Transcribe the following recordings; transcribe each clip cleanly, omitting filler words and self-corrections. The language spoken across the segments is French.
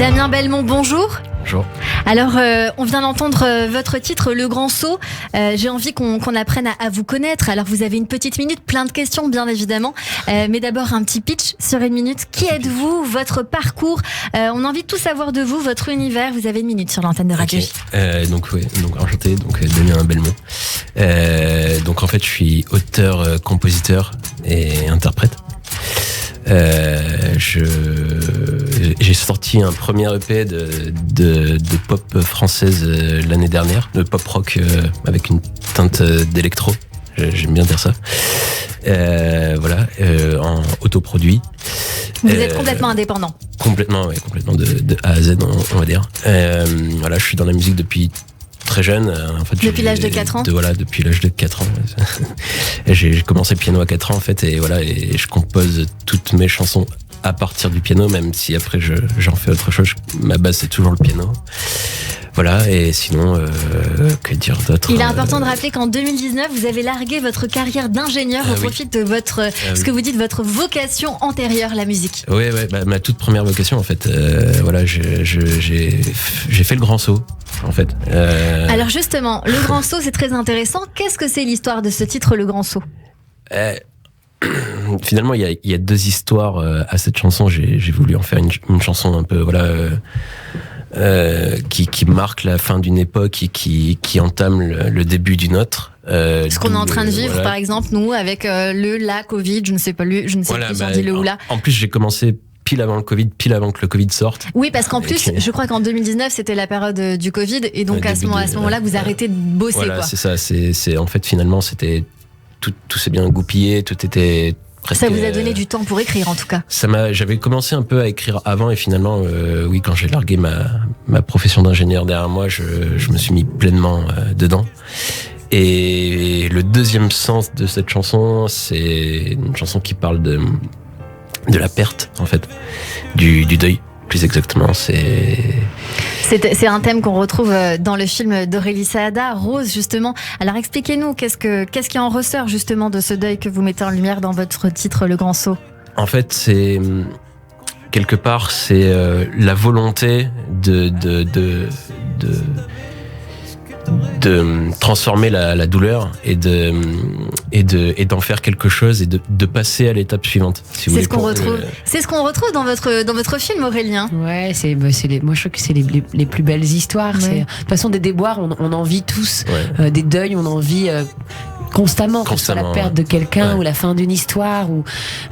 Damien Belmont, bonjour. Bonjour. Alors, on vient d'entendre votre titre, Le Grand Saut. J'ai envie qu'on apprenne à vous connaître. Alors, vous avez une petite minute, plein de questions, bien évidemment. Mais d'abord, un petit pitch sur une minute. Qui êtes-vous? Votre parcours? On a envie de tout savoir de vous, votre univers. Vous avez une minute sur l'antenne de Radio J. Donc enchanté, Damien Belmont. Donc en fait, je suis auteur, compositeur et interprète. J'ai sorti un premier EP de pop française l'année dernière, de pop rock avec une teinte d'électro. J'aime bien dire ça. En autoproduit. Vous êtes complètement indépendant. Complètement de A à Z, on va dire. Je suis dans la musique depuis très jeune. En fait, depuis l'âge de 4 ans. Depuis l'âge de 4 ans. J'ai commencé le piano à 4 ans en fait, et je compose toutes mes chansons à partir du piano, même si après j'en fais autre chose. Ma base c'est toujours le piano. Voilà, et sinon, que dire d'autre? Il est important de rappeler qu'en 2019, vous avez largué votre carrière d'ingénieur au profit de ce que vous dites, votre vocation antérieure, la musique. Oui, ma toute première vocation, en fait. J'ai fait le grand saut, en fait. Alors justement, le grand saut, c'est très intéressant. Qu'est-ce que c'est l'histoire de ce titre, Le Grand Saut? Finalement, il y a deux histoires à cette chanson. J'ai voulu en faire une chanson un peu, qui marque la fin d'une époque et qui entame le début d'une autre. Ce qu'on est en train de vivre, par exemple, nous, avec la Covid, je ne sais plus si on dit le ou la. En plus, j'ai commencé pile avant le Covid, pile avant que le Covid sorte. Oui, parce qu'en plus, je crois qu'en 2019, c'était la période du Covid, et donc à ce moment-là, vous arrêtez de bosser. Voilà, quoi. C'est ça. C'est en fait, finalement, c'était tout s'est bien goupillé, tout était presque. Ça vous a donné du temps pour écrire, en tout cas. J'avais commencé un peu à écrire avant, et finalement, quand j'ai largué ma profession d'ingénieur derrière moi, je me suis mis pleinement dedans. Et le deuxième sens de cette chanson, c'est une chanson qui parle de la perte, en fait, du deuil, plus exactement. C'est un thème qu'on retrouve dans le film d'Aurélie Saada, Rose, justement. Alors expliquez-nous, qu'est-ce qui en ressort justement de ce deuil que vous mettez en lumière dans votre titre, Le Grand Saut? En fait, c'est quelque part, c'est la volonté de transformer la douleur et d'en faire quelque chose et de passer à l'étape suivante. C'est ce qu'on retrouve dans votre film, Aurélien. Ouais, moi je trouve que c'est les plus belles histoires. Ouais. De toute façon, des déboires, on en vit tous. Ouais. Des deuils, on en vit constamment, que ce soit la perte de quelqu'un ou la fin d'une histoire, où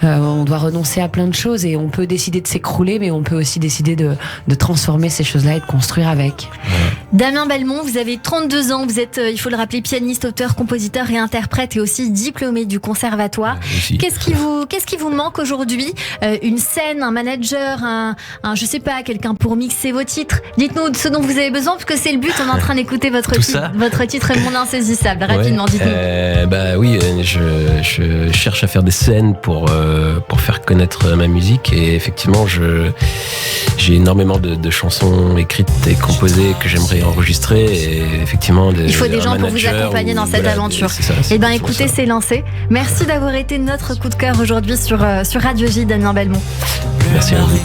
on doit renoncer à plein de choses, et on peut décider de s'écrouler, mais on peut aussi décider de transformer ces choses-là et de construire avec. Damien Belmont, vous avez 32 ans, vous êtes, il faut le rappeler, pianiste, auteur, compositeur et interprète, et aussi diplômé du conservatoire. Qu'est-ce qui vous manque aujourd'hui? Une scène, un manager, je sais pas, quelqu'un pour mixer vos titres? Dites-nous ce dont vous avez besoin, parce que c'est le but. On est en train d'écouter votre titre Monde Insaisissable. Rapidement, dites-nous. Je cherche à faire des scènes pour faire connaître ma musique, et effectivement j'ai énormément de chansons écrites et composées que j'aimerais enregistrer, et effectivement il faut des gens pour vous accompagner dans cette aventure. Écoutez, c'est lancé. Merci d'avoir été notre coup de cœur aujourd'hui sur Radio J, Damien Belmont. Merci à vous.